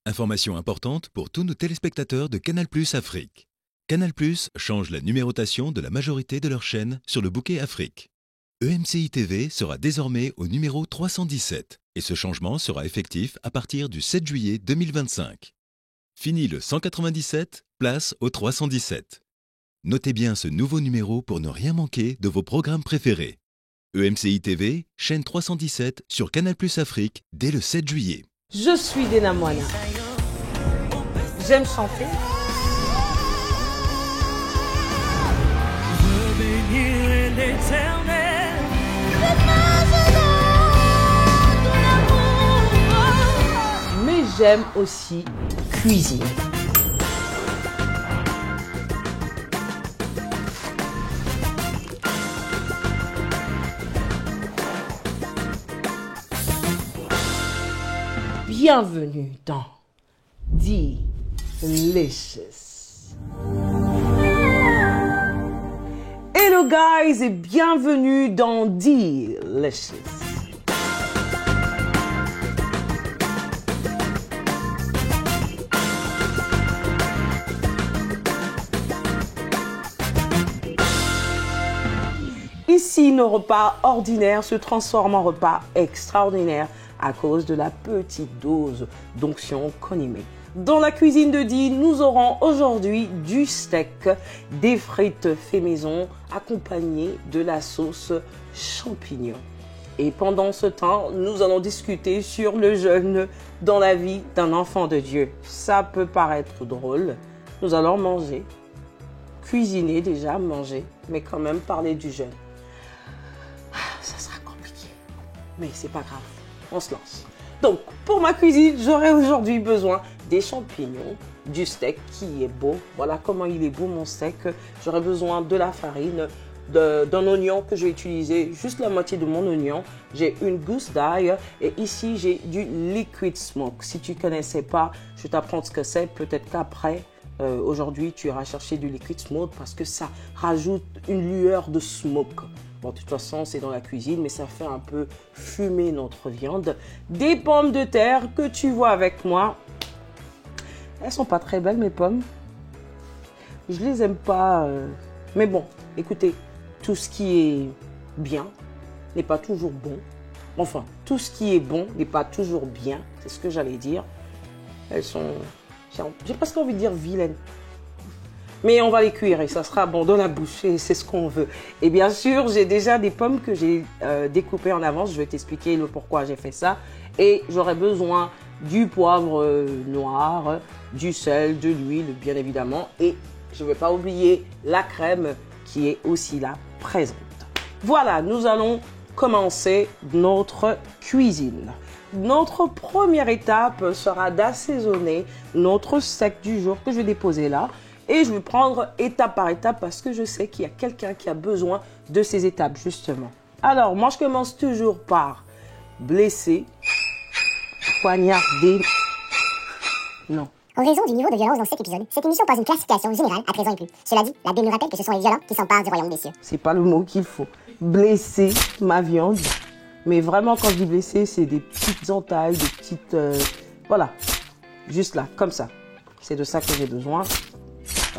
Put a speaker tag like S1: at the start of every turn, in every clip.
S1: Information importante pour tous nos téléspectateurs de Canal+ Afrique. Canal+ change la numérotation de la majorité de leurs chaînes sur le bouquet Afrique. EMCI TV sera désormais au numéro 317 et ce changement sera effectif à partir du 7 juillet 2025. Fini le 197, place au 317. Notez bien ce nouveau numéro pour ne rien manquer de vos programmes préférés. EMCI TV, chaîne 317 sur Canal+ Afrique dès le 7 juillet.
S2: Je suis Dena Moana. J'aime chanter.
S3: veux bénir l'Éternel.
S2: Mais j'aime aussi cuisiner. Bienvenue dans Delicious. Hello guys et bienvenue dans Delicious. Ici, nos repas ordinaires se transforment en repas extraordinaires à cause de la petite dose d'onction qu'on y met. Dans la cuisine de Di, nous aurons aujourd'hui du steak, des frites fait maison accompagnées de la sauce champignon. Et pendant ce temps, nous allons discuter sur le jeûne dans la vie d'un enfant de Dieu. Ça peut paraître drôle. Nous allons manger, cuisiner déjà, manger, mais quand même parler du jeûne. Ça sera compliqué, mais c'est pas grave. On se lance. Donc, pour ma cuisine, j'aurai aujourd'hui besoin des champignons, du steak qui est beau. Voilà comment il est beau mon steak. J'aurai besoin de la farine, d'un oignon que je vais utiliser, juste la moitié de mon oignon. J'ai une gousse d'ail et ici j'ai du liquid smoke. Si tu ne connaissais pas, je t'apprends ce que c'est. Peut-être qu'après, aujourd'hui, tu iras chercher du liquid smoke parce que ça rajoute une lueur de smoke. Bon, de toute façon, c'est dans la cuisine, mais ça fait un peu fumer notre viande. Des pommes de terre que tu vois avec moi. Elles sont pas très belles, mes pommes. Je les aime pas. Mais bon, écoutez, tout ce qui est bien n'est pas toujours bon. Enfin, tout ce qui est bon n'est pas toujours bien. C'est ce que j'allais dire. Elles sont, j'ai presque envie de dire vilaines. Mais on va les cuire et ça sera bon dans la bouche et c'est ce qu'on veut. Et bien sûr, j'ai déjà des pommes que j'ai découpées en avance. Je vais t'expliquer le pourquoi j'ai fait ça. Et j'aurai besoin du poivre noir, du sel, de l'huile, bien évidemment. Et je ne vais pas oublier la crème qui est aussi là, présente. Voilà, nous allons commencer notre cuisine. Notre première étape sera d'assaisonner notre steak du jour que je vais déposer là. Et je vais prendre étape par étape parce que je sais qu'il y a quelqu'un qui a besoin de ces étapes, justement. Alors, moi, je commence toujours par blesser, poignarder. Non.
S4: En raison du niveau de violence dans cet épisode, cette émission passe une classification générale à présent inclus. Cela dit, la Bible nous rappelle que ce sont les violents qui s'emparent du royaume des cieux.
S2: C'est pas le mot qu'il faut. Blesser ma viande. Mais vraiment, quand je dis blesser, c'est des petites entailles, des petites... voilà. Juste là, comme ça. C'est de ça que j'ai besoin.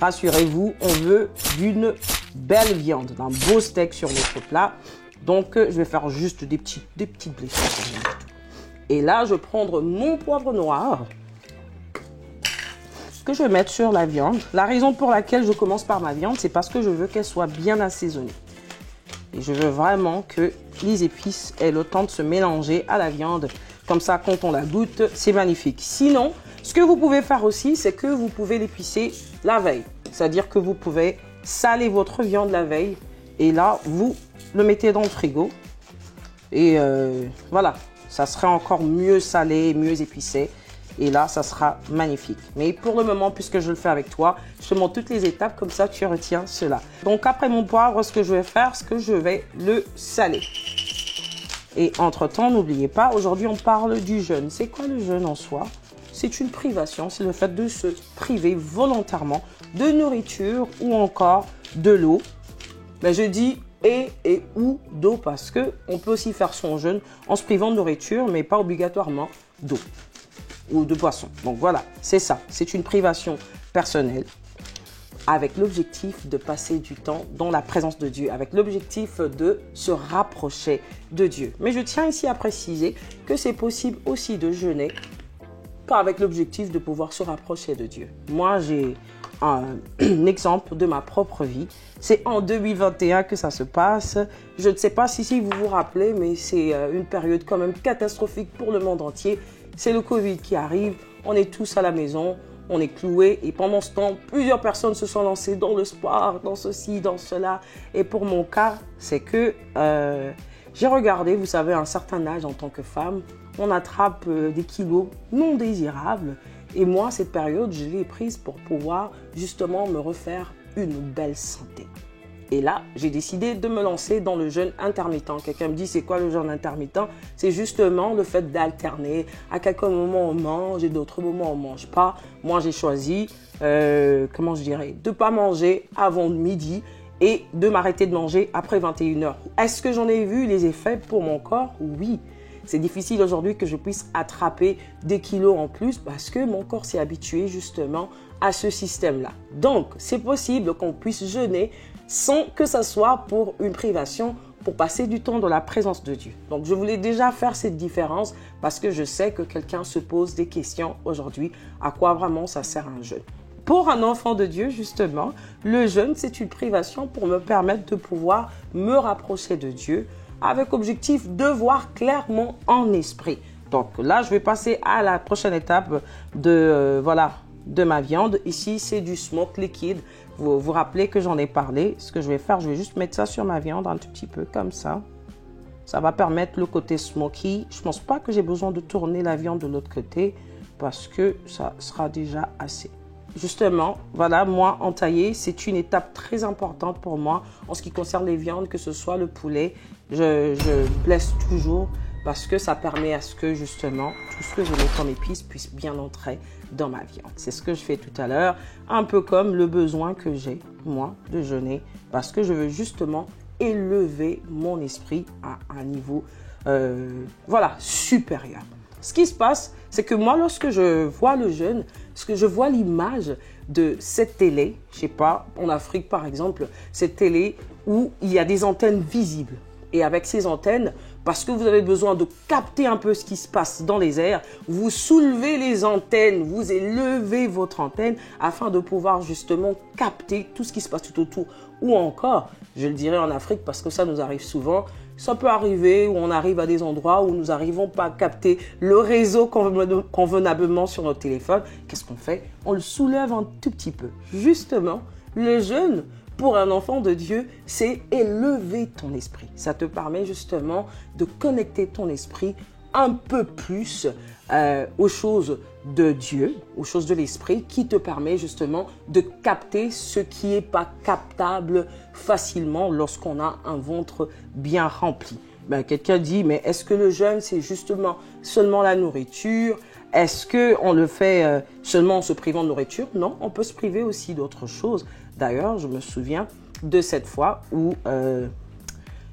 S2: Rassurez-vous, on veut d'une belle viande, d'un beau steak sur notre plat. Donc, je vais faire juste des petites blessures. Et là, je vais prendre mon poivre noir que je vais mettre sur la viande. La raison pour laquelle je commence par ma viande, c'est parce que je veux qu'elle soit bien assaisonnée. Et je veux vraiment que les épices aient le temps de se mélanger à la viande. Comme ça, quand on la goûte, c'est magnifique. Sinon, ce que vous pouvez faire aussi, c'est que vous pouvez l'épicer la veille. C'est-à-dire que vous pouvez saler votre viande la veille. Et là, vous le mettez dans le frigo. Et voilà, ça serait encore mieux salé, mieux épicé. Et là, ça sera magnifique. Mais pour le moment, puisque je le fais avec toi, je te montre toutes les étapes. Comme ça, tu retiens cela. Donc, après mon poivre, ce que je vais faire, c'est que je vais le saler. Et entre-temps, n'oubliez pas, aujourd'hui, on parle du jeûne. C'est quoi le jeûne en soi ? C'est une privation, c'est le fait de se priver volontairement de nourriture ou encore de l'eau. Mais je dis et ou d'eau parce qu'on peut aussi faire son jeûne en se privant de nourriture, mais pas obligatoirement d'eau. ou de boisson. Donc voilà, c'est ça. C'est une privation personnelle avec l'objectif de passer du temps dans la présence de Dieu, avec l'objectif de se rapprocher de Dieu. Mais je tiens ici à préciser que c'est possible aussi de jeûner, pas avec l'objectif de pouvoir se rapprocher de Dieu. Moi, j'ai un exemple de ma propre vie. C'est en 2021 que ça se passe. Je ne sais pas si vous vous rappelez, mais c'est une période quand même catastrophique pour le monde entier. C'est le Covid qui arrive, on est tous à la maison, on est cloués et pendant ce temps, plusieurs personnes se sont lancées dans le sport, dans ceci, dans cela. Et pour mon cas, c'est que j'ai regardé, vous savez, à un certain âge en tant que femme, on attrape des kilos non désirables. Et moi, cette période, je l'ai prise pour pouvoir justement me refaire une belle santé. Et là, j'ai décidé de me lancer dans le jeûne intermittent. Quelqu'un me dit, c'est quoi le jeûne intermittent? C'est justement le fait d'alterner. À quelques moments, on mange et d'autres moments, on ne mange pas. Moi, j'ai choisi, de ne pas manger avant midi et de m'arrêter de manger après 21h. Est-ce que j'en ai vu les effets pour mon corps? Oui. C'est difficile aujourd'hui que je puisse attraper des kilos en plus parce que mon corps s'est habitué justement à ce système-là. Donc, c'est possible qu'on puisse jeûner sans que ça soit pour une privation, pour passer du temps dans la présence de Dieu. Donc, je voulais déjà faire cette différence parce que je sais que quelqu'un se pose des questions aujourd'hui. À quoi vraiment ça sert un jeûne? Pour un enfant de Dieu, justement, le jeûne, c'est une privation pour me permettre de pouvoir me rapprocher de Dieu avec objectif de voir clairement en esprit. Donc là, je vais passer à la prochaine étape de ma viande. Ici, c'est du smoke liquide. Vous vous rappelez que j'en ai parlé. Ce que je vais faire, je vais juste mettre ça sur ma viande un tout petit peu comme ça. Ça va permettre le côté smoky. Je ne pense pas que j'ai besoin de tourner la viande de l'autre côté parce que ça sera déjà assez. Justement, voilà, moi, entailler, c'est une étape très importante pour moi en ce qui concerne les viandes, que ce soit le poulet. Je blesse toujours parce que ça permet à ce que, justement, tout ce que je mets comme épices puisse bien entrer dans ma viande. C'est ce que je fais tout à l'heure, un peu comme le besoin que j'ai, moi, de jeûner, parce que je veux justement élever mon esprit à un niveau, supérieur. Ce qui se passe, c'est que moi, lorsque je vois le jeûne, parce que je vois l'image de cette télé, je sais pas, en Afrique par exemple, cette télé où il y a des antennes visibles. Et avec ces antennes, parce que vous avez besoin de capter un peu ce qui se passe dans les airs, vous soulevez les antennes, vous élevez votre antenne afin de pouvoir justement capter tout ce qui se passe tout autour. Ou encore, je le dirais en Afrique parce que ça nous arrive souvent, ça peut arriver où on arrive à des endroits où nous n'arrivons pas à capter le réseau convenablement sur notre téléphone. Qu'est-ce qu'on fait? On le soulève un tout petit peu. Justement, le jeûne, pour un enfant de Dieu, c'est élever ton esprit. Ça te permet justement de connecter ton esprit un peu plus aux choses de Dieu, aux choses de l'esprit, qui te permet justement de capter ce qui n'est pas captable facilement lorsqu'on a un ventre bien rempli. Quelqu'un dit, mais est-ce que le jeûne, c'est justement seulement la nourriture? Est-ce qu'on le fait seulement en se privant de nourriture? Non, on peut se priver aussi d'autres choses. D'ailleurs, je me souviens de cette fois où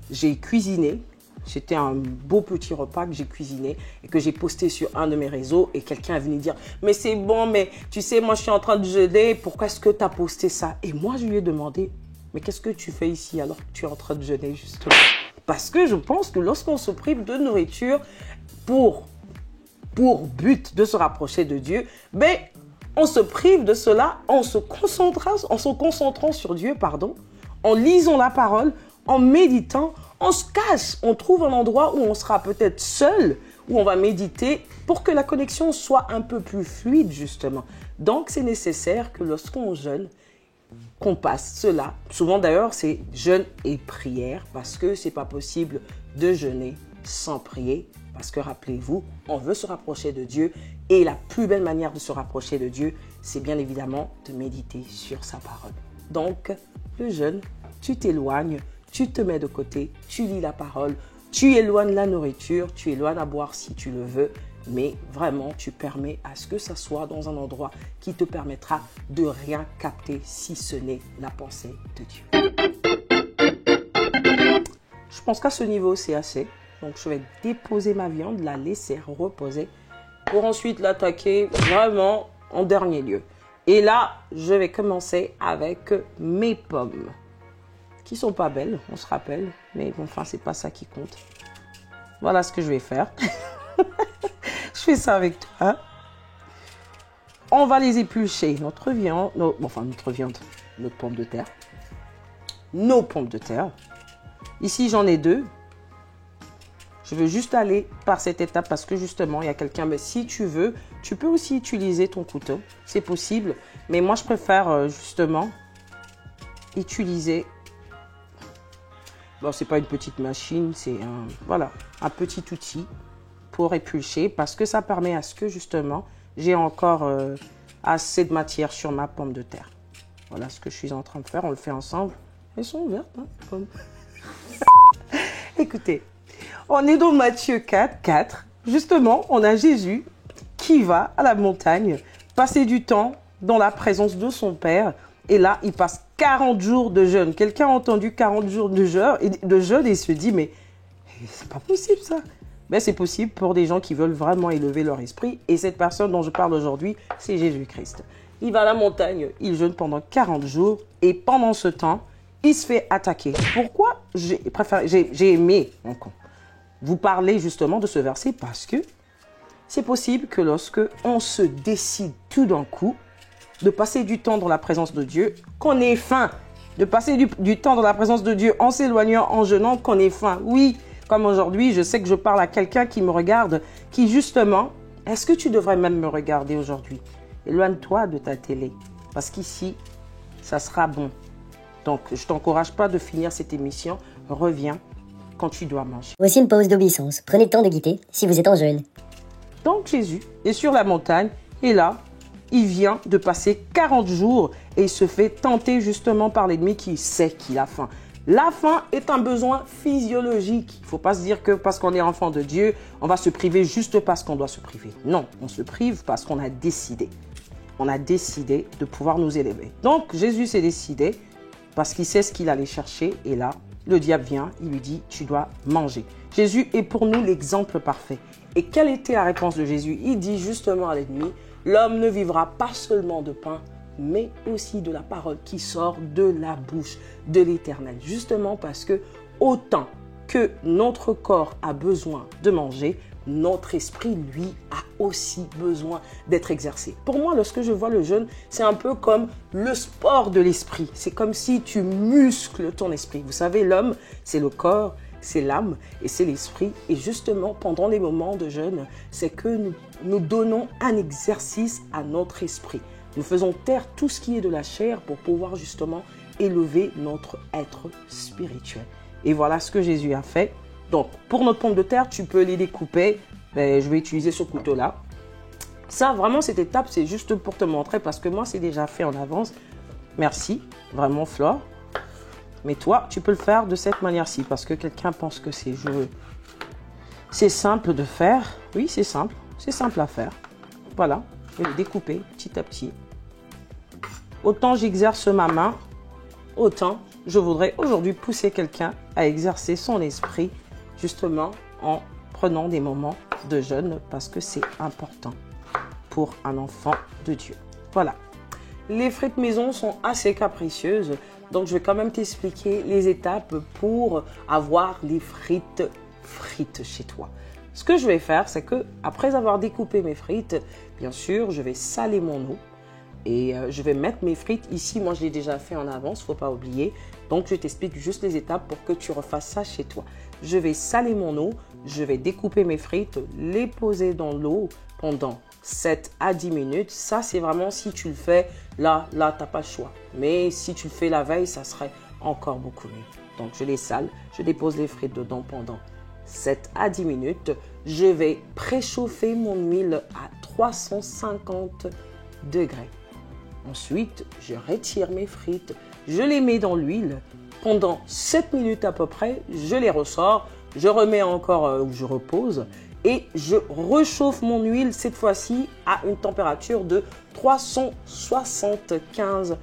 S2: j'ai cuisiné. C'était un beau petit repas que j'ai cuisiné et que j'ai posté sur un de mes réseaux. Et quelqu'un est venu dire, mais c'est bon, mais tu sais, moi je suis en train de jeûner. Pourquoi est-ce que tu as posté ça? Et moi, je lui ai demandé, mais qu'est-ce que tu fais ici alors que tu es en train de jeûner justement? Parce que je pense que lorsqu'on se prive de nourriture pour but de se rapprocher de Dieu, on se prive de cela en se concentrant sur Dieu, en lisant la parole, en méditant, on se cache, on trouve un endroit où on sera peut-être seul, où on va méditer pour que la connexion soit un peu plus fluide justement. Donc c'est nécessaire que lorsqu'on jeûne, qu'on passe cela. Souvent d'ailleurs c'est jeûne et prière parce que c'est pas possible de jeûner sans prier. Parce que rappelez-vous, on veut se rapprocher de Dieu et la plus belle manière de se rapprocher de Dieu, c'est bien évidemment de méditer sur sa parole. Donc, le jeûne, tu t'éloignes, tu te mets de côté, tu lis la parole, tu éloignes la nourriture, tu éloignes à boire si tu le veux, mais vraiment, tu permets à ce que ça soit dans un endroit qui te permettra de rien capter si ce n'est la pensée de Dieu. Je pense qu'à ce niveau, c'est assez. Donc, je vais déposer ma viande, la laisser reposer pour ensuite l'attaquer vraiment en dernier lieu. Et là, je vais commencer avec mes pommes, qui sont pas belles, on se rappelle, mais bon, enfin, c'est pas ça qui compte. Voilà ce que je vais faire. Je fais ça avec toi. On va les éplucher. Notre viande, notre pomme de terre. Nos pommes de terre. Ici, j'en ai 2. Je veux juste aller par cette étape parce que justement, il y a quelqu'un, mais si tu veux, tu peux aussi utiliser ton couteau. C'est possible. Mais moi, je préfère justement utiliser... Bon, c'est pas une petite machine, c'est un petit outil pour éplucher parce que ça permet à ce que justement, j'ai encore assez de matière sur ma pomme de terre. Voilà ce que je suis en train de faire. On le fait ensemble. Elles sont ouvertes, hein, comme... Écoutez, on est dans Matthieu 4. Justement, on a Jésus qui va à la montagne passer du temps dans la présence de son Père. Et là, il passe 40 jours de jeûne. Quelqu'un a entendu 40 jours de jeûne et se dit, mais c'est pas possible ça. Mais c'est possible pour des gens qui veulent vraiment élever leur esprit. Et cette personne dont je parle aujourd'hui, c'est Jésus-Christ. Il va à la montagne, il jeûne pendant 40 jours. Et pendant ce temps, il se fait attaquer. Pourquoi j'ai aimé vous parler justement de ce verset? Parce que c'est possible que lorsque on se décide tout d'un coup de passer du temps dans la présence de Dieu, qu'on ait faim, de passer du temps dans la présence de Dieu en s'éloignant, en jeûnant, qu'on ait faim. Oui, comme aujourd'hui, je sais que je parle à quelqu'un qui me regarde, qui justement, est-ce que tu devrais même me regarder aujourd'hui? Éloigne-toi de ta télé, parce qu'ici, ça sera bon. Donc, je ne t'encourage pas de finir cette émission. Reviens quand tu dois manger.
S4: Voici une pause d'obéissance. Prenez le temps de guider si vous êtes en jeûne.
S2: Donc, Jésus est sur la montagne et là, il vient de passer 40 jours et il se fait tenter justement par l'ennemi qui sait qu'il a faim. La faim est un besoin physiologique. Il ne faut pas se dire que parce qu'on est enfant de Dieu, on va se priver juste parce qu'on doit se priver. Non, on se prive parce qu'on a décidé. On a décidé de pouvoir nous élever. Donc, Jésus s'est décidé parce qu'il sait ce qu'il allait chercher. Et là, le diable vient, il lui dit, tu dois manger. Jésus est pour nous l'exemple parfait. Et quelle était la réponse de Jésus? Il dit justement à l'ennemi, l'homme ne vivra pas seulement de pain, mais aussi de la parole qui sort de la bouche de l'Éternel. Justement parce que autant que notre corps a besoin de manger, notre esprit, lui, a aussi besoin d'être exercé. Pour moi, lorsque je vois le jeûne, c'est un peu comme le sport de l'esprit. C'est comme si tu muscles ton esprit. Vous savez, l'homme, c'est le corps, c'est l'âme et c'est l'esprit. Et justement, pendant les moments de jeûne, c'est que nous donnons un exercice à notre esprit. Nous faisons taire tout ce qui est de la chair pour pouvoir justement élever notre être spirituel. Et voilà ce que Jésus a fait. Donc, pour notre pomme de terre, tu peux les découper. Je vais utiliser ce couteau-là. Ça, vraiment, cette étape, c'est juste pour te montrer parce que moi, c'est déjà fait en avance. Merci, vraiment, Flore. Mais toi, tu peux le faire de cette manière-ci parce que quelqu'un pense que c'est simple de faire. Oui, c'est simple. C'est simple à faire. Voilà, je vais le découper petit à petit. Autant j'exerce ma main, autant je voudrais aujourd'hui pousser quelqu'un à exercer son esprit justement en prenant des moments de jeûne parce que c'est important pour un enfant de Dieu. Voilà. Les frites maison sont assez capricieuses, donc je vais quand même t'expliquer les étapes pour avoir les frites chez toi. Ce que je vais faire, c'est que après avoir découpé mes frites, bien sûr, je vais saler mon eau et je vais mettre mes frites ici. Moi, je l'ai déjà fait en avance, faut pas oublier. Donc, je t'explique juste les étapes pour que tu refasses ça chez toi. Je vais saler mon eau, je vais découper mes frites, les poser dans l'eau pendant 7 à 10 minutes. Ça, c'est vraiment si tu le fais, là, tu n'as pas le choix. Mais si tu le fais la veille, ça serait encore beaucoup mieux. Donc, je les sale, je dépose les frites dedans pendant 7 à 10 minutes. Je vais préchauffer mon huile à 350 degrés. Ensuite, je retire mes frites, je les mets dans l'huile. Pendant 7 minutes à peu près, je les ressors, je remets encore où je repose et je réchauffe mon huile cette fois-ci à une température de 375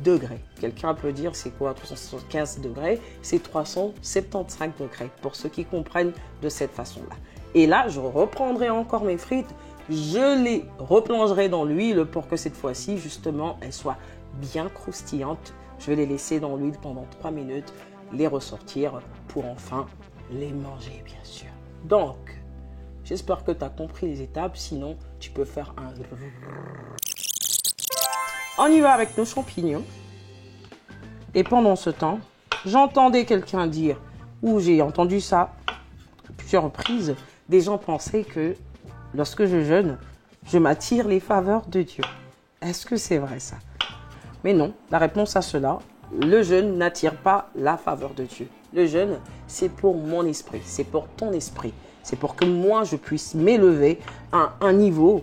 S2: degrés. Quelqu'un peut dire c'est quoi 375 degrés? C'est 375 degrés pour ceux qui comprennent de cette façon-là. Et là, je reprendrai encore mes frites, Je les replongerai dans l'huile pour que cette fois-ci, justement, elles soient bien croustillantes. Je vais les laisser dans l'huile pendant 3 minutes, les ressortir pour enfin les manger, bien sûr. Donc, j'espère que tu as compris les étapes. Sinon, tu peux faire un... On y va avec nos champignons. Et pendant ce temps, j'entendais quelqu'un dire, ou j'ai entendu ça à plusieurs reprises, des gens pensaient que lorsque je jeûne, je m'attire les faveurs de Dieu. Est-ce que c'est vrai ça? Mais non, la réponse à cela, le jeûne n'attire pas la faveur de Dieu. Le jeûne, c'est pour mon esprit, c'est pour ton esprit. C'est pour que moi, je puisse m'élever à un niveau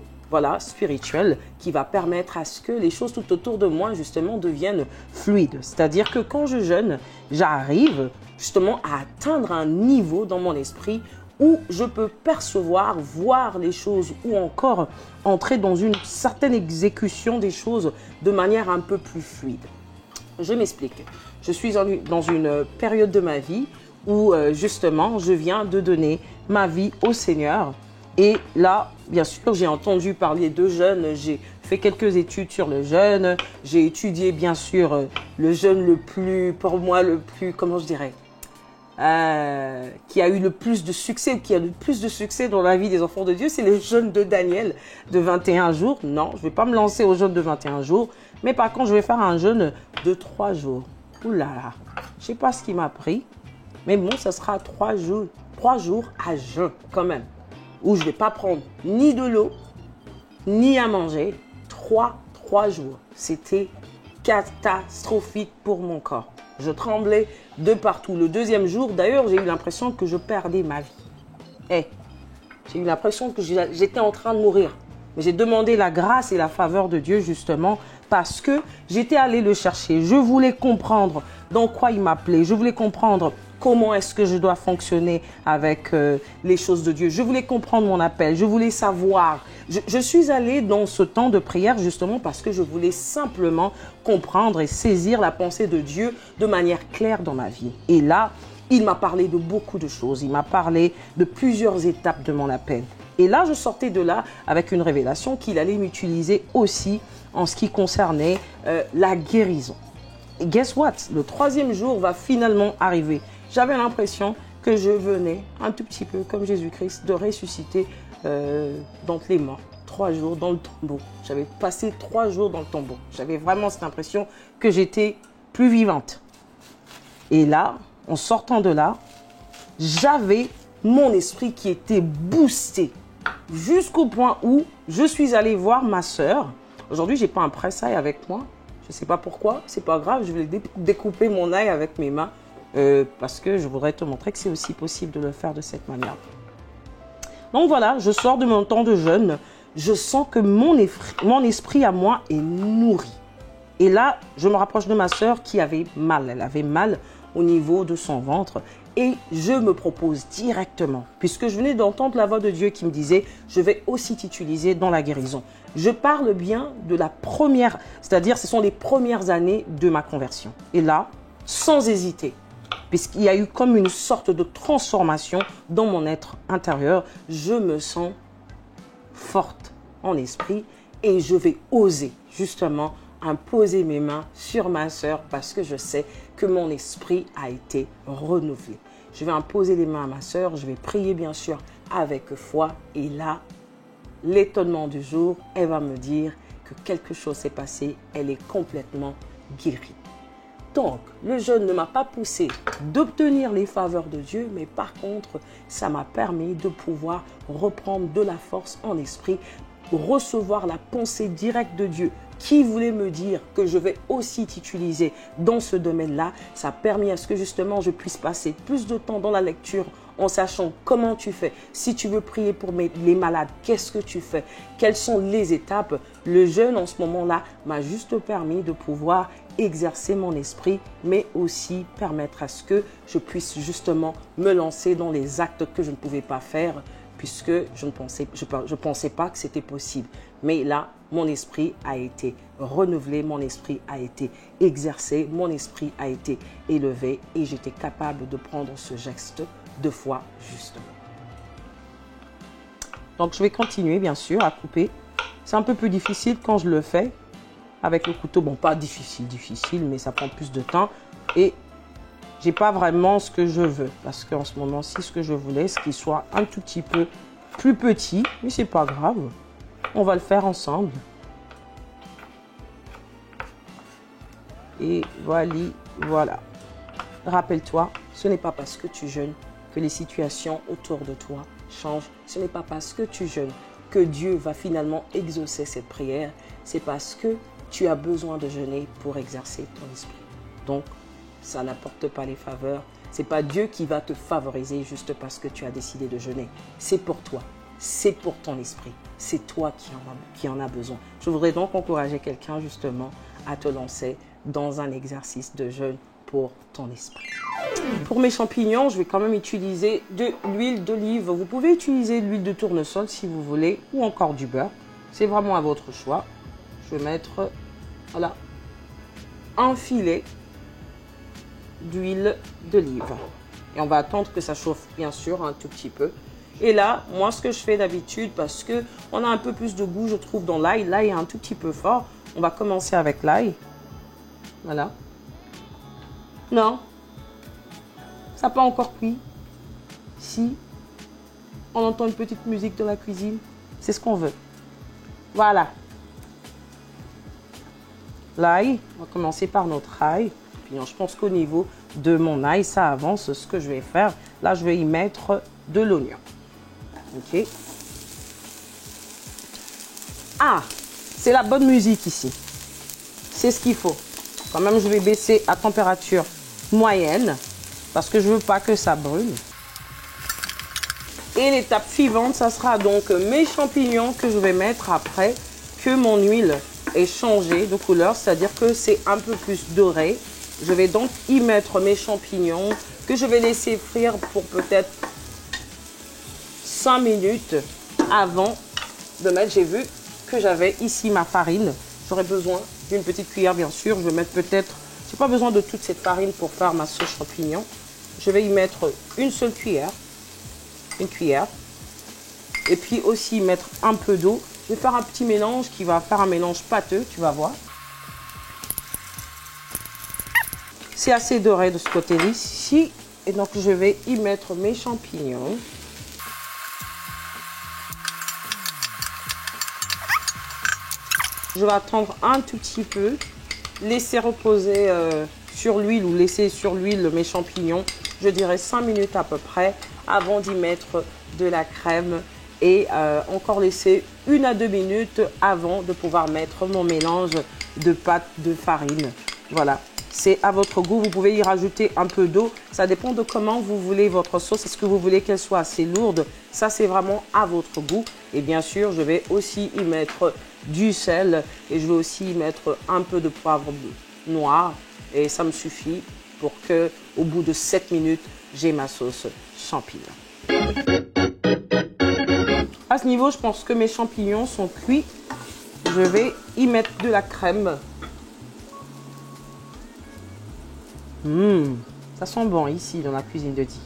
S2: spirituel qui va permettre à ce que les choses tout autour de moi, justement, deviennent fluides. C'est-à-dire que quand je jeûne, j'arrive justement à atteindre un niveau dans mon esprit où je peux percevoir, voir les choses ou encore entrer dans une certaine exécution des choses de manière un peu plus fluide. Je m'explique. Je suis dans une période de ma vie où justement je viens de donner ma vie au Seigneur. Et là, bien sûr, j'ai entendu parler de jeûne, j'ai fait quelques études sur le jeûne, j'ai étudié bien sûr le jeûne le plus, pour moi le plus, comment je dirais, qui a eu le plus de succès, ou qui a le plus de succès dans la vie des enfants de Dieu, c'est le jeûne de Daniel de 21 jours. Non, je ne vais pas me lancer au jeûne de 21 jours, mais par contre, je vais faire un jeûne de 3 jours. Ouh là là, je ne sais pas ce qui m'a pris, mais bon, ça sera 3 jours à jeûn quand même, où je ne vais pas prendre ni de l'eau, ni à manger. 3 jours. C'était catastrophique pour mon corps. Je tremblais de partout. Le deuxième jour, d'ailleurs, j'ai eu l'impression que je perdais ma vie. J'ai eu l'impression que j'étais en train de mourir. Mais j'ai demandé la grâce et la faveur de Dieu, justement, parce que j'étais allée le chercher. Je voulais comprendre dans quoi il m'appelait. Je voulais comprendre comment est-ce que je dois fonctionner avec les choses de Dieu. Je voulais comprendre mon appel. Je voulais savoir. Je suis allée dans ce temps de prière justement parce que je voulais simplement comprendre et saisir la pensée de Dieu de manière claire dans ma vie. Et là, il m'a parlé de beaucoup de choses. Il m'a parlé de plusieurs étapes de mon appel. Et là, je sortais de là avec une révélation qu'il allait m'utiliser aussi en ce qui concernait la guérison. Et guess what? Le 3e jour va finalement arriver. J'avais l'impression que je venais un tout petit peu, comme Jésus-Christ, de ressusciter d'entre les morts. 3 jours dans le tombeau. J'avais passé 3 jours dans le tombeau. J'avais vraiment cette impression que j'étais plus vivante. Et là, en sortant de là, j'avais mon esprit qui était boosté jusqu'au point où je suis allée voir ma sœur. Aujourd'hui, je n'ai pas un presse-ail avec moi. Je ne sais pas pourquoi. C'est pas grave. Je vais découper mon ail avec mes mains. Parce que je voudrais te montrer que c'est aussi possible de le faire de cette manière. Donc voilà, je sors de mon temps de jeûne. Je sens que mon esprit à moi est nourri. Et là, je me rapproche de ma sœur qui avait mal. Elle avait mal au niveau de son ventre. Et je me propose directement, puisque je venais d'entendre la voix de Dieu qui me disait, je vais aussi t'utiliser dans la guérison. Je parle bien de la première, c'est-à-dire ce sont les premières années de ma conversion. Et là, sans hésiter, puisqu'il y a eu comme une sorte de transformation dans mon être intérieur, je me sens forte en esprit et je vais oser justement imposer mes mains sur ma sœur parce que je sais que mon esprit a été renouvelé. Je vais imposer les mains à ma sœur, je vais prier bien sûr avec foi et là, l'étonnement du jour, elle va me dire que quelque chose s'est passé, elle est complètement guérie. Donc, le jeûne ne m'a pas poussé d'obtenir les faveurs de Dieu, mais par contre, ça m'a permis de pouvoir reprendre de la force en esprit, recevoir la pensée directe de Dieu qui voulait me dire que je vais aussi t'utiliser dans ce domaine-là. Ça a permis à ce que justement je puisse passer plus de temps dans la lecture en sachant comment tu fais. Si tu veux prier pour les malades, qu'est-ce que tu fais? Quelles sont les étapes? Le jeûne en ce moment-là m'a juste permis de pouvoir exercer mon esprit, mais aussi permettre à ce que je puisse justement me lancer dans les actes que je ne pouvais pas faire puisque je ne pensais pas que c'était possible. Mais là, mon esprit a été renouvelé, mon esprit a été exercé, mon esprit a été élevé et j'étais capable de prendre ce geste de foi justement. Donc, je vais continuer, bien sûr, à couper. C'est un peu plus difficile quand je le fais avec le couteau. Bon, pas difficile, mais ça prend plus de temps. Et j'ai pas vraiment ce que je veux. Parce qu'en ce moment-ci, ce que je voulais, c'est qu'il soit un tout petit peu plus petit. Mais c'est pas grave. On va le faire ensemble. Et voilà. Rappelle-toi, ce n'est pas parce que tu jeûnes que les situations autour de toi changent. Ce n'est pas parce que tu jeûnes que Dieu va finalement exaucer cette prière. C'est parce que tu as besoin de jeûner pour exercer ton esprit. Donc, ça n'apporte pas les faveurs. Ce n'est pas Dieu qui va te favoriser juste parce que tu as décidé de jeûner. C'est pour toi. C'est pour ton esprit. C'est toi qui en a besoin. Je voudrais donc encourager quelqu'un justement à te lancer dans un exercice de jeûne pour ton esprit. Pour mes champignons, je vais quand même utiliser de l'huile d'olive. Vous pouvez utiliser de l'huile de tournesol si vous voulez ou encore du beurre. C'est vraiment à votre choix. Je vais mettre voilà, un filet d'huile d'olive. Et on va attendre que ça chauffe bien sûr un tout petit peu. Et là, moi ce que je fais d'habitude, parce que on a un peu plus de goût je trouve dans l'ail. L'ail est un tout petit peu fort. On va commencer avec l'ail. Voilà. Non. Ça n'a pas encore cuit. Si. On entend une petite musique de la cuisine. C'est ce qu'on veut. Voilà. L'ail. On va commencer par notre ail. Puis je pense qu'au niveau de mon ail, ça avance. Ce que je vais faire, là, je vais y mettre de l'oignon. Ok. Ah, c'est la bonne musique ici. C'est ce qu'il faut. Quand même, je vais baisser à température moyenne parce que je ne veux pas que ça brûle. Et l'étape suivante, ça sera donc mes champignons que je vais mettre après que mon huile ait changé de couleur, c'est-à-dire que c'est un peu plus doré. Je vais donc y mettre mes champignons que je vais laisser frire pour peut-être 5 minutes avant de mettre. J'ai vu que j'avais ici ma farine. J'aurais besoin d'une petite cuillère, bien sûr. Je vais mettre peut-être, j'ai pas besoin de toute cette farine pour faire ma sauce champignon. Je vais y mettre une seule cuillère. Une cuillère. Et puis aussi mettre un peu d'eau. Je vais faire un petit mélange qui va faire un mélange pâteux, tu vas voir. C'est assez doré de ce côté-ci. Et donc, je vais y mettre mes champignons. Je vais attendre un tout petit peu, laisser reposer sur l'huile ou laisser sur l'huile mes champignons, je dirais 5 minutes à peu près, avant d'y mettre de la crème et encore laisser 1 à 2 minutes avant de pouvoir mettre mon mélange de pâte de farine. Voilà, c'est à votre goût, vous pouvez y rajouter un peu d'eau, ça dépend de comment vous voulez votre sauce, est-ce que vous voulez qu'elle soit assez lourde, ça c'est vraiment à votre goût. Et bien sûr, je vais aussi y mettre du sel et je vais aussi y mettre un peu de poivre noir et ça me suffit pour que au bout de 7 minutes, j'ai ma sauce champignon. À ce niveau, je pense que mes champignons sont cuits. Je vais y mettre de la crème. Ça sent bon ici dans la cuisine de Di.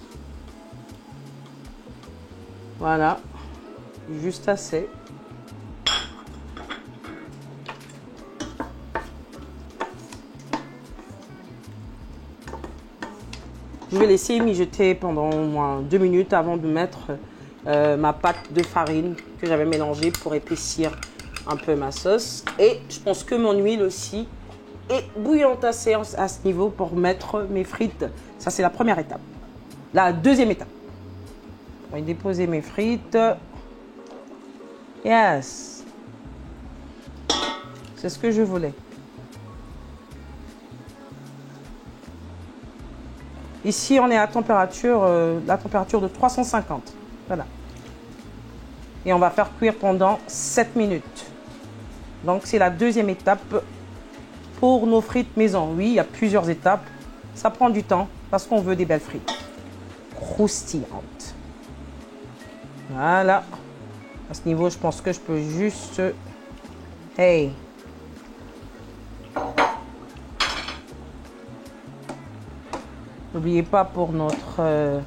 S2: Voilà, juste assez. Je vais laisser mijoter pendant au moins 2 minutes avant de mettre ma pâte de farine que j'avais mélangée pour épaissir un peu ma sauce. Et je pense que mon huile aussi est bouillante assez à ce niveau pour mettre mes frites. Ça, c'est la première étape. La deuxième étape. Je vais déposer mes frites. Yes. C'est ce que je voulais. Ici, on est à la température de 350. Voilà. Et on va faire cuire pendant 7 minutes. Donc, c'est la deuxième étape pour nos frites maison. Oui, il y a plusieurs étapes. Ça prend du temps parce qu'on veut des belles frites croustillantes. Voilà. À ce niveau, je pense que je peux juste... Hey! N'oubliez pas pour notre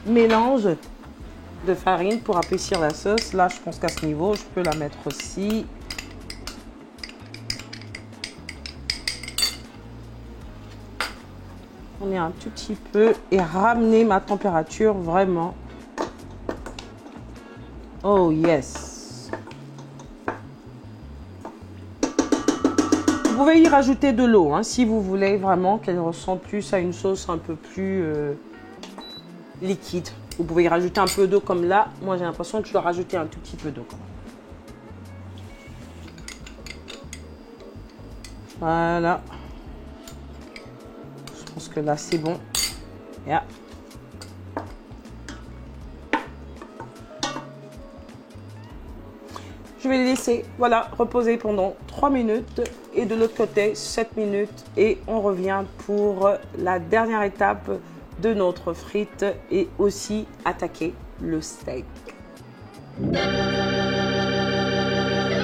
S2: mélange de farine pour épaissir la sauce. Là, je pense qu'à ce niveau, je peux la mettre aussi. On est un tout petit peu et ramener ma température vraiment. Oh yes. Vous pouvez y rajouter de l'eau hein, si vous voulez vraiment qu'elle ressemble plus à une sauce un peu plus liquide. Vous pouvez y rajouter un peu d'eau comme là. Moi, j'ai l'impression que je dois rajouter un tout petit peu d'eau. Voilà. Je pense que là, c'est bon. Yeah. Je vais les laisser, voilà, reposer pendant 3 minutes. Et de l'autre côté, 7 minutes. Et on revient pour la dernière étape de notre frite et aussi attaquer le steak.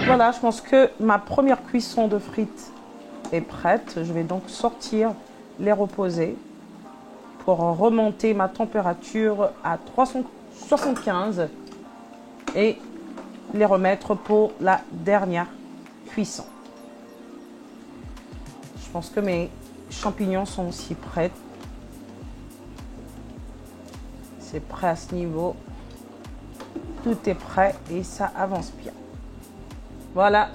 S2: Voilà, je pense que ma première cuisson de frites est prête. Je vais donc sortir, les reposer pour remonter ma température à 375 et les remettre pour la dernière cuisson. Je pense que mes champignons sont aussi prêts. C'est prêt à ce niveau. Tout est prêt et ça avance bien. Voilà,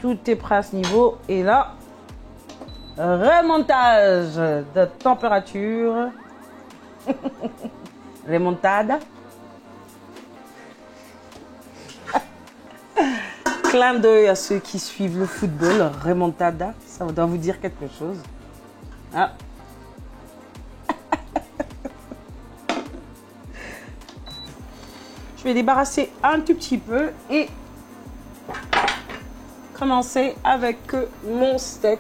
S2: tout est prêt à ce niveau. Et là, remontage de température. Remontada. Clin d'œil à ceux qui suivent le football. Remontada, ça doit vous dire quelque chose. Ah. Je vais débarrasser un tout petit peu et commencer avec mon steak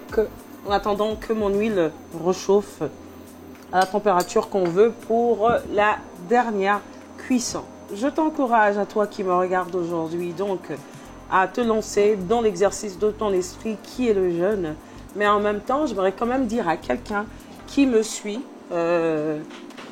S2: en attendant que mon huile réchauffe à la température qu'on veut pour la dernière cuisson. Je t'encourage à toi qui me regarde aujourd'hui donc à te lancer dans l'exercice de ton esprit qui est le jeûne. Mais en même temps, j'aimerais quand même dire à quelqu'un qui me suit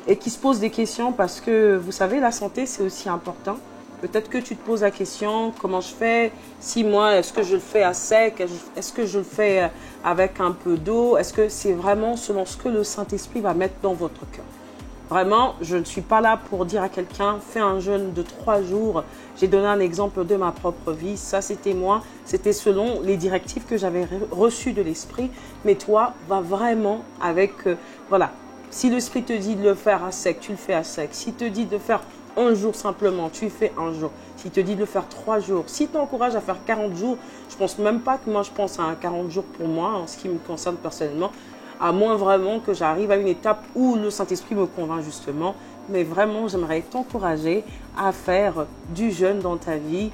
S2: et qui se pose des questions parce que vous savez, la santé, c'est aussi important. Peut-être que tu te poses la question, comment je fais? 6 mois, est-ce que je le fais à sec? Est-ce que je le fais avec un peu d'eau? Est-ce que c'est vraiment selon ce que le Saint-Esprit va mettre dans votre cœur? Vraiment, je ne suis pas là pour dire à quelqu'un, fais un jeûne de 3 jours. J'ai donné un exemple de ma propre vie. Ça, c'était moi. C'était selon les directives que j'avais reçues de l'Esprit. Mais toi, va vraiment avec, voilà. Si l'Esprit te dit de le faire à sec, tu le fais à sec. S'il te dit de faire un jour simplement, tu fais un jour. S'il te dit de le faire 3 jours, s'il t'encourage à faire 40 jours, je pense même pas que moi je pense à un 40 jours pour moi, en ce qui me concerne personnellement, à moins vraiment que j'arrive à une étape où le Saint-Esprit me convainc justement. Mais vraiment, j'aimerais t'encourager à faire du jeûne dans ta vie,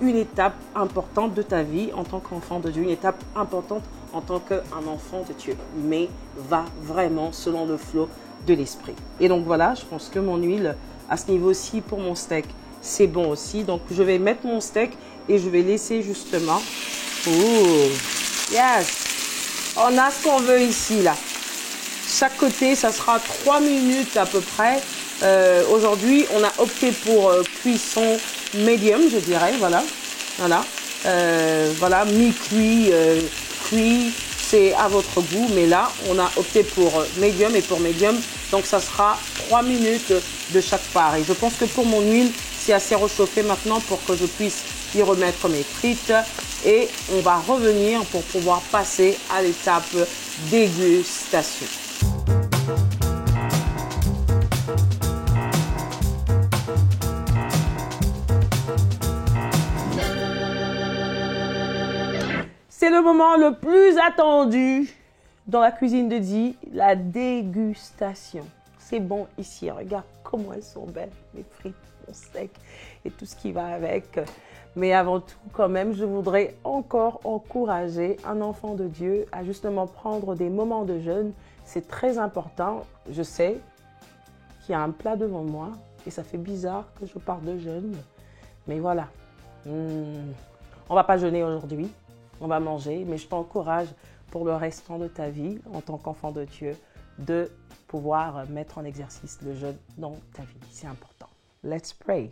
S2: une étape importante de ta vie en tant qu'enfant de Dieu, une étape importante en tant qu'un enfant de Dieu. Mais va vraiment selon le flot de l'Esprit. Et donc voilà, je pense que mon huile, à ce niveau-ci, pour mon steak, c'est bon aussi. Donc je vais mettre mon steak et je vais laisser justement. Oh, yes! On a ce qu'on veut ici, là. Chaque côté, ça sera 3 minutes à peu près. Aujourd'hui, on a opté pour cuisson medium, je dirais. Voilà. Voilà. Voilà, mi-cuit, cuit, c'est à votre goût. Mais là, on a opté pour medium et pour medium. Donc, ça sera 3 minutes de chaque part. Et je pense que pour mon huile, c'est assez réchauffé maintenant pour que je puisse y remettre mes frites. Et on va revenir pour pouvoir passer à l'étape dégustation. C'est le moment le plus attendu dans la cuisine de Di, la dégustation. C'est bon ici, regarde comment elles sont belles, mes frites, mon steak et tout ce qui va avec. Mais avant tout, quand même, je voudrais encore encourager un enfant de Dieu à justement prendre des moments de jeûne. C'est très important. Je sais qu'il y a un plat devant moi et ça fait bizarre que je parle de jeûne. Mais voilà, on ne va pas jeûner aujourd'hui. On va manger, mais je t'encourage pour le restant de ta vie, en tant qu'enfant de Dieu, de pouvoir mettre en exercice le jeûne dans ta vie. C'est important. Let's pray.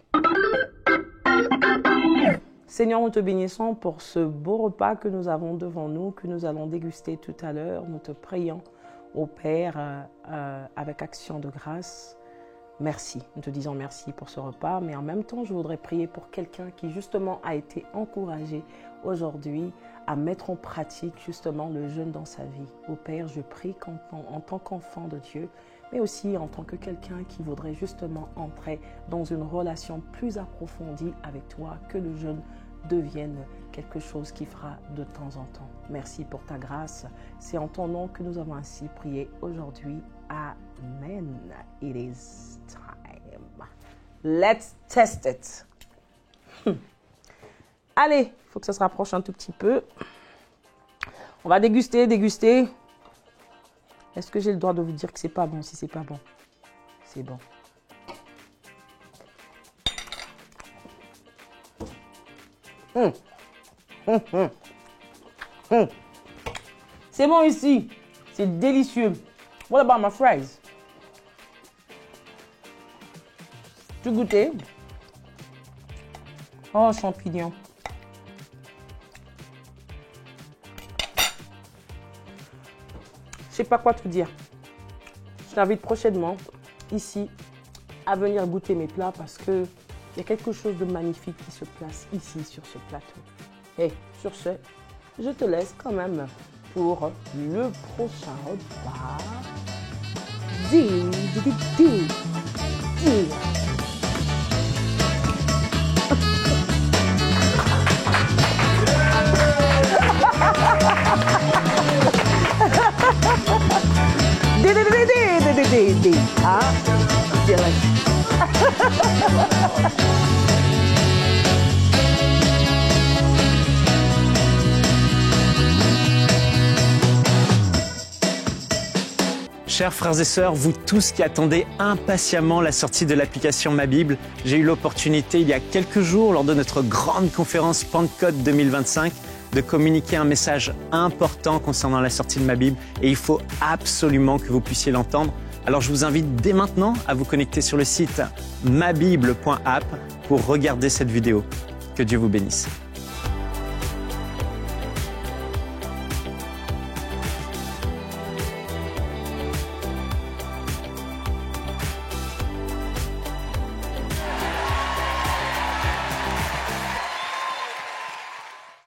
S2: Seigneur, nous te bénissons pour ce beau repas que nous avons devant nous, que nous allons déguster tout à l'heure. Nous te prions, ô Père, avec action de grâce. Merci. Nous te disons merci pour ce repas, mais en même temps, je voudrais prier pour quelqu'un qui justement a été encouragé aujourd'hui à mettre en pratique justement le jeûne dans sa vie. Ô Père, je prie en tant qu'enfant de Dieu, mais aussi en tant que quelqu'un qui voudrait justement entrer dans une relation plus approfondie avec toi, que le jeûne devienne quelque chose qui fera de temps en temps. Merci pour ta grâce. C'est en ton nom que nous avons ainsi prié aujourd'hui. Amen. It is time. Let's test it. Allez, il faut que ça se rapproche un tout petit peu. On va déguster. Est-ce que j'ai le droit de vous dire que c'est pas bon? Si c'est pas bon, c'est bon. C'est bon ici. C'est délicieux. What about my fries? Tu goûtais? Oh, champignons. Je sais pas quoi te dire. Je t'invite prochainement ici à venir goûter mes plats parce que il y a quelque chose de magnifique qui se place ici sur ce plateau. Et sur ce, je te laisse quand même pour le prochain repas.
S5: Chers frères et sœurs, vous tous qui attendez impatiemment la sortie de l'application Ma Bible, j'ai eu l'opportunité il y a quelques jours, lors de notre grande conférence Pentecôte 2025, de communiquer un message important concernant la sortie de Ma Bible et il faut absolument que vous puissiez l'entendre. Alors je vous invite dès maintenant à vous connecter sur le site mabible.app pour regarder cette vidéo. Que Dieu vous bénisse.